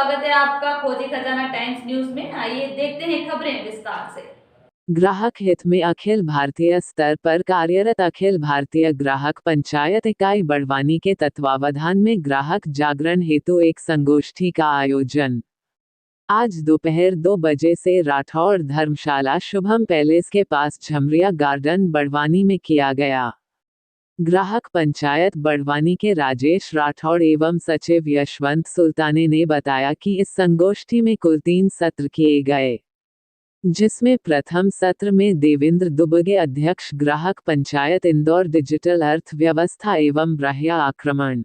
स्वागत है आपका खोजी खजाना टाइम्स न्यूज में। आइए देखते हैं खबरें विस्तार से। ग्राहक हित में अखिल भारतीय स्तर पर कार्यरत अखिल भारतीय ग्राहक पंचायत इकाई बड़वानी के तत्वावधान में ग्राहक जागरण हेतु एक संगोष्ठी का आयोजन आज दोपहर 2 बजे से राठौड़ धर्मशाला शुभम पैलेस के पास झमरिया गार्डन बड़वानी में किया गया। ग्राहक पंचायत बड़वानी के राजेश राठौड़ एवं सचिव यशवंत सुल्ताने ने बताया कि इस संगोष्ठी में कुल 3 सत्र किए गए, जिसमें प्रथम सत्र में देवेंद्र दुबगे अध्यक्ष ग्राहक पंचायत इंदौर डिजिटल अर्थव्यवस्था एवं ब्राह्य आक्रमण,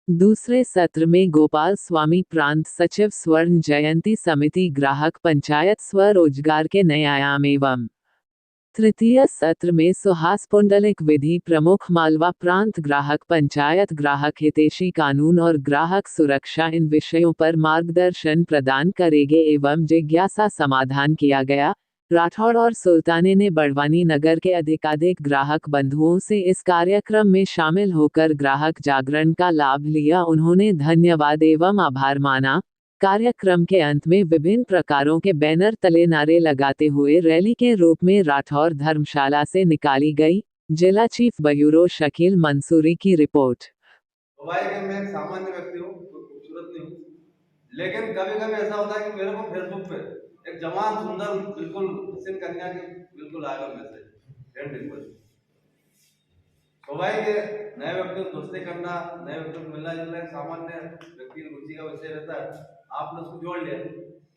दूसरे सत्र में गोपाल स्वामी प्रांत सचिव स्वर्ण जयंती समिति ग्राहक पंचायत स्वरोजगार के नए आयाम एवं तृतीय सत्र में सुहास पुंडलिक विधि प्रमुख मालवा प्रांत ग्राहक पंचायत ग्राहक हितैषी कानून और ग्राहक सुरक्षा इन विषयों पर मार्गदर्शन प्रदान करेंगे एवं जिज्ञासा समाधान किया गया। राठौड़ और सुल्ताने ने बड़वानी नगर के अधिकाधिक ग्राहक बंधुओं से इस कार्यक्रम में शामिल होकर ग्राहक जागरण का लाभ लिया। उन्होंने धन्यवाद एवं आभार माना। कार्यक्रम के अंत में विभिन्न प्रकारों के बैनर तले नारे लगाते हुए रैली के रूप में राठौड़ धर्मशाला से निकाली गई। जिला चीफ ब्यूरो शकील मंसूरी की रिपोर्ट। मैं एक सामान्य व्यक्ति हूँ, कोई खूबसूरत नहीं हूँ, लेकिन कभी कभी ऐसा होता है कि मेरे को फेसबुक पे एक जवान सुंदर बिल्कुल हसीन कन्या की बिल्कुल आएगा मैसेज, फ्रेंड रिक्वेस्ट। स्वाभाविक है, नए व्यक्ति को दोस्ती करना, नए व्यक्ति को मिलना जुलना एक सामान्य व्यक्ति की रुचि का विषय रहता है। आपने उसको जोड़ लिया,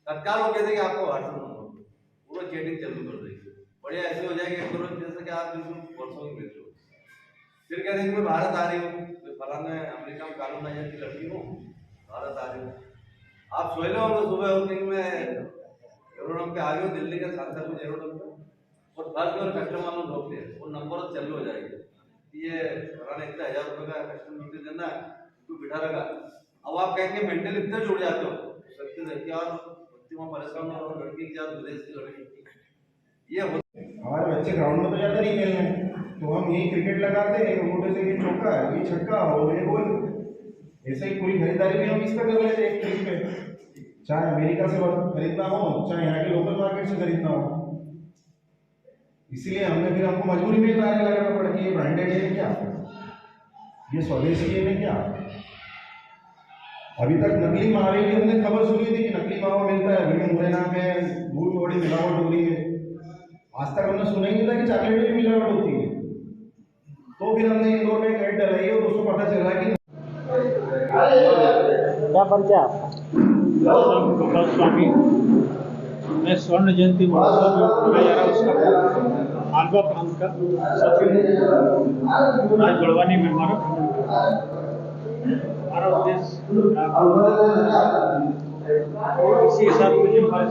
तत्काल वो कहते कि आपको व्हाट्सएप नंबर पूरा चैटिंग चालू कर देगी। बढ़िया ऐसे हो जाएगी एक करोड़ जैसे कि आप बिल्कुल वर्षों की मित्र हो। फिर कहते हैं कि मैं भारत आ रही हूँ, फलाने अमेरिका में कानून नायर की लड़की हूँ, भारत आ रही हूँ। आप सोए लो, हम सुबह होते कि मैं एरोड्रम पे आ गई हूँ, दिल्ली के शांतापुर एरोड्रम पे, और फर्स्ट और कस्टमर ने रोक लिया, वो नंबर चालू हो जाएगी। ये फलाने इतना 1000 रुपये का कस्टमर ड्यूटी देना है, तू बिठा रखा। अब आप कहेंगे मेंटली इतने जुड़ जाते हो, सकते थे कि यार बच्चे वहाँ परेशान हो, लड़की क्या विदेश की लड़की। ये हमारे बच्चे ग्राउंड में तो जाते नहीं खेलने, तो हम यही क्रिकेट लगाते हैं, मोटे से ये चौका है, ये छक्का और ये गोल। ऐसे ही पूरी खरीदारी भी हम इसका कर लेते एक क्लिक पे, चाहे अमेरिका से खरीदना हो, चाहे यहाँ के लोकल मार्केट से खरीदना हो। इसीलिए हमने फिर हमको मजबूरी में नारे लगाना पड़ा कि ये ब्रांडेड है क्या, ये स्वदेशी है क्या। अभी तक नकली मावे की हमने खबर सुनी थी कि नकली मावा मिलता है, अभी मुरैना में दूध में बड़ी मिलावट हो रही है। आज तक हमने सुना ही नहीं था कि चॉकलेट में भी मिलावट होती है। तो फिर हमने इंदौर में एक ऐड डलाई और उसको पता चला कि क्या परिचय आपका? गोपाल स्वामी, मैं स्वर्ण जयंती महोत्सव में मनाया जा रहा उसका मालवा प्रांत का सचिव आज बड़वानी में हमारा उद्देश्य इसी हिसाब से जो हमारे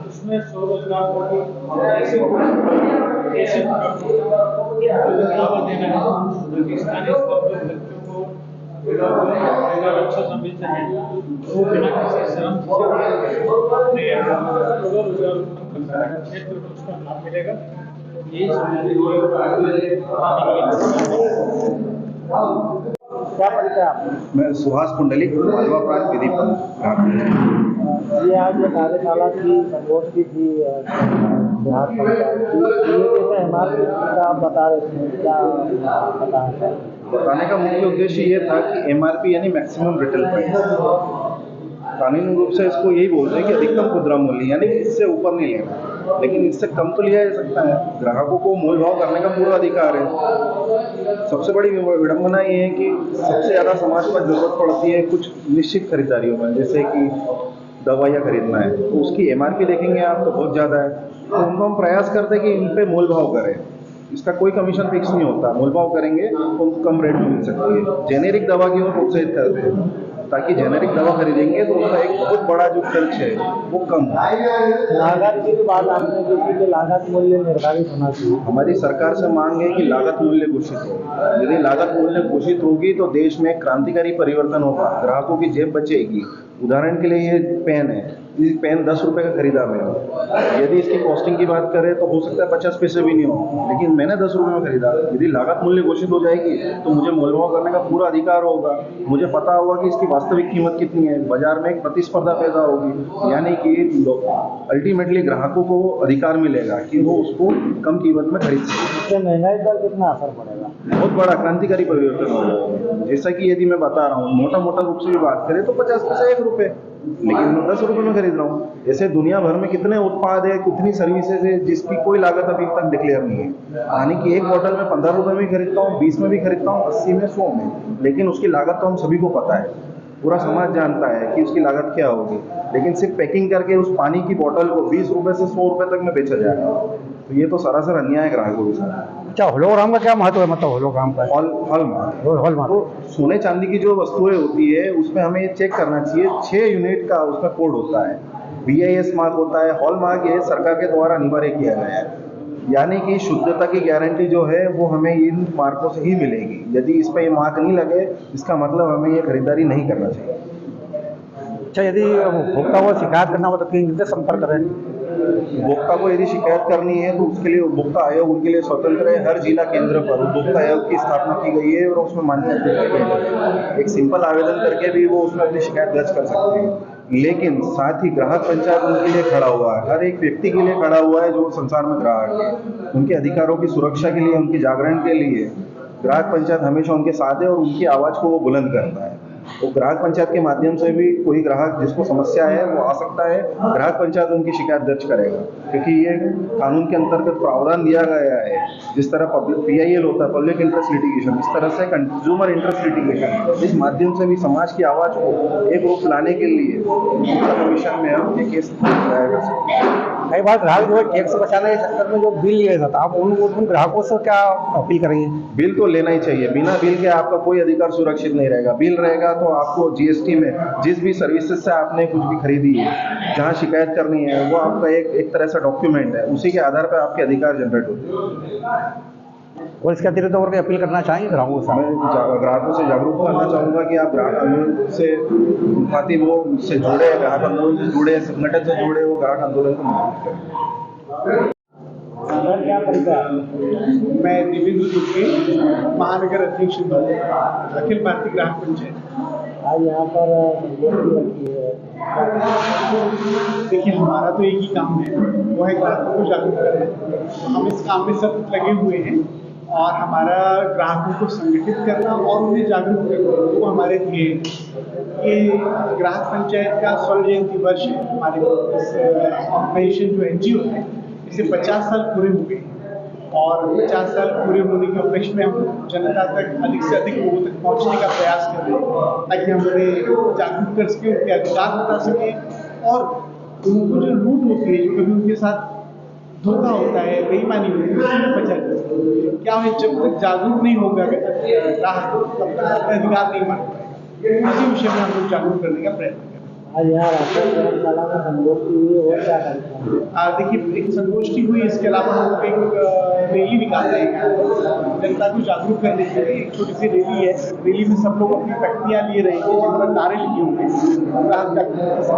उसमें स्वरोजगार को ऐसे बढ़ावा देना है ताकि स्थानीय स्तर पर बच्चों को अगर अच्छा समझते हैं वो बिना किसी श्रम क्षेत्र में उसका लाभ मिलेगा। यही क्या परिचय आप? मैं सुहास पुंडलिक, मालवा प्रांत विधि ये आज कार्यशाला की संगोष्ठी थी बिहार पंचायत की, जैसे हमारे आप बता रहे थे, क्या बताने का मुख्य उद्देश्य ये था कि एमआरपी यानी मैक्सिमम रिटेल प्राइस, कानूनी रूप से इसको यही बोलते हैं कि अधिकतम खुदरा मूल्य, यानी इससे ऊपर नहीं लेना, लेकिन इससे कम तो लिया जा सकता है। ग्राहकों को मोल भाव करने का पूरा अधिकार है। सबसे बड़ी विडंबना ये है कि सबसे ज़्यादा समाज पर जरूरत पड़ती है कुछ निश्चित खरीदारियों में, जैसे कि दवाइयाँ खरीदना है तो उसकी एमआरपी देखेंगे आप तो बहुत ज़्यादा है, तो उनको हम प्रयास करते हैं कि इन पर मोल भाव करें। इसका कोई कमीशन फिक्स नहीं होता, मोल भाव करेंगे तो उनको कम रेट में मिल सकती है। जेनेरिक दवा की ओर प्रोत्साहित करते हैं। ताकि जेनेरिक दवा खरीदेंगे तो उनका एक बहुत बड़ा जो खर्च है वो कम हो। लागत की बात आपने की कि लागत मूल्य निर्धारित होना चाहिए। हमारी सरकार से मांग है कि लागत मूल्य घोषित हो। यदि लागत मूल्य घोषित होगी तो देश में क्रांतिकारी परिवर्तन होगा, ग्राहकों की जेब बचेगी। उदाहरण के लिए ये पेन है, ये पेन 10 रुपये का खरीदा मैंने, यदि इसकी कॉस्टिंग की बात करें तो हो सकता है 50 पैसे भी नहीं हो, लेकिन मैंने 10 रुपये में खरीदा। यदि लागत मूल्य घोषित हो जाएगी तो मुझे मोलभाव करने का पूरा अधिकार होगा, मुझे पता होगा कि इसकी वास्तविक कीमत कितनी है, बाजार में एक प्रतिस्पर्धा पैदा होगी, यानी कि अल्टीमेटली ग्राहकों को अधिकार मिलेगा कि वो उसको कम कीमत में खरीद सकें। इससे महंगाई पर कितना असर पड़ेगा? बहुत बड़ा क्रांतिकारी परिवर्तन होगा। जैसा कि यदि मैं बता रहा हूँ, मोटा मोटा रूप से भी बात करें तो 50 पैसे 1 रुपये, लेकिन मैं 10 रुपये में खरीद रहा हूँ। ऐसे दुनिया भर में कितने उत्पाद है, कितनी सर्विसेज है जिसकी कोई लागत अभी तक डिक्लेयर नहीं है। यानी कि एक बॉटल में 15 रुपये में खरीदता हूँ, 20 में भी खरीदता हूँ, 80 में, 100 में, लेकिन उसकी लागत तो हम सभी को पता है, पूरा समाज जानता है कि उसकी लागत क्या होगी। लेकिन सिर्फ पैकिंग करके उस पानी की बोतल को 20 रुपये से 100 रुपये तक में बेचा जाएगा, तो ये तो सरासर अन्याय है ग्राहकों के साथ। अच्छा, होलोग्राम का क्या महत्व है? मतलब होलोग्राम का हॉलमार्क तो सोने चांदी की जो वस्तुएं होती है उसमें हमें ये चेक करना चाहिए, 6 यूनिट का उसका कोड होता है, BIS मार्क होता है। हॉलमार्क ये सरकार के द्वारा अनिवार्य किया गया है, यानी कि शुद्धता की गारंटी जो है वो हमें इन मार्कों से ही मिलेगी। यदि इस पर ये मार्क नहीं लगे, इसका मतलब हमें ये खरीदारी नहीं करना चाहिए। अच्छा, यदि उपभोक्ता को शिकायत करना हो तो किनसे संपर्क करें? उपभोक्ता को यदि शिकायत करनी है तो उसके लिए उपभोक्ता आयोग उनके लिए स्वतंत्र है। हर जिला केंद्र पर उपभोक्ता आयोग की स्थापना की गई है और उसमें मान्यता एक सिंपल आवेदन करके भी वो उसमें अपनी शिकायत दर्ज कर सकते हैं। लेकिन साथ ही ग्राहक पंचायत उनके लिए खड़ा हुआ है, हर एक व्यक्ति के लिए खड़ा हुआ है जो संसार में ग्राहक है। उनके अधिकारों की सुरक्षा के लिए, उनके जागरण के लिए ग्राहक पंचायत हमेशा उनके साथ है और उनकी आवाज़ को वो बुलंद करता है। तो ग्राहक पंचायत के माध्यम से भी कोई ग्राहक जिसको समस्या है वो आ सकता है, ग्राहक पंचायत उनकी शिकायत दर्ज करेगा, क्योंकि ये कानून के अंतर्गत प्रावधान दिया गया है। जिस तरह PIL होता है, पब्लिक इंटरेस्ट लिटिगेशन, इस तरह से कंज्यूमर इंटरेस्ट लिटिगेशन, इस माध्यम से भी समाज की आवाज़ को एक रूप लाने के लिए कमीशन में हम ये केस दायर कर सकते हैं। कई बार ग्राहक जो है टैक्स बचाने के चक्कर में जो बिल लिया जाता है, आप उन ग्राहकों से क्या अपील करेंगे? बिल तो लेना ही चाहिए, बिना बिल के आपका कोई अधिकार सुरक्षित नहीं रहेगा। बिल रहेगा तो आपको GST में जिस भी सर्विसेज से आपने कुछ भी खरीदी है, जहाँ शिकायत करनी है, वो आपका एक तरह से डॉक्यूमेंट है, उसी के आधार पर आपके अधिकार जनरेट होते हैं। और इसके अतिरिक्त और कोई अपील करना चाहेंगे ग्राहकों से? मैं ग्राहकों से जागरूक करना चाहूँगा कि आप ग्राहक आंदोलन से खातिर वो उससे जुड़े, ग्राहक आंदोलन से जुड़े, संगठन से जुड़े, वो ग्राहक आंदोलन को मजबूत करें। सर, क्या परिचय? मैं देवेंद्र दुबे, महानगर अध्यक्ष अखिल भारतीय ग्राहक पंचायत। आज यहाँ पर रखी है। देखिए, हमारा तो एक ही काम है, वो है ग्राहकों को जागरूक करना। हम इस काम में सब लगे हुए हैं और हमारा ग्राहकों को संगठित करना और उन्हें जागरूक करना, वो हमारे ध्येय हैं। ये ग्राहक पंचायत का 16 जयंती वर्ष है। हमारे ऑर्गेनाइजेशन जो NGO है, इसे 50 साल पूरे हो गए और 50 साल पूरे होने के उपलक्ष्य में हम जनता तक अधिक से अधिक लोगों तक पहुंचने का प्रयास कर रहे हैं, ताकि हम उन्हें जागरूक कर सकें, उनके अधिकार बता सकें और उनको जो लूट होती है, जो कभी उनके साथ धोखा होता है, बेईमानी होती है, उससे बचा जा सके। क्या है, जब तक जागरूक नहीं होगा ग्राहक, तब तक अपने अधिकार नहीं मान पाएगा। इसी विषय में हम लोग जागरूक करने का प्रयत्न करें। आज यहाँ धर्मशाला में संगोष्ठी हुई और क्या कार्यक्रम? देखिए, एक संगोष्ठी हुई, इसके अलावा हम लोग एक रैली निकालते हैं जनता को जागरूक करने के लिए। एक छोटी सी रैली है, रैली में सब लोग अपनी तख्तियाँ लिए रहेंगे जिन पर नारे लिखे होंगे, ग्राहक जागरूकता।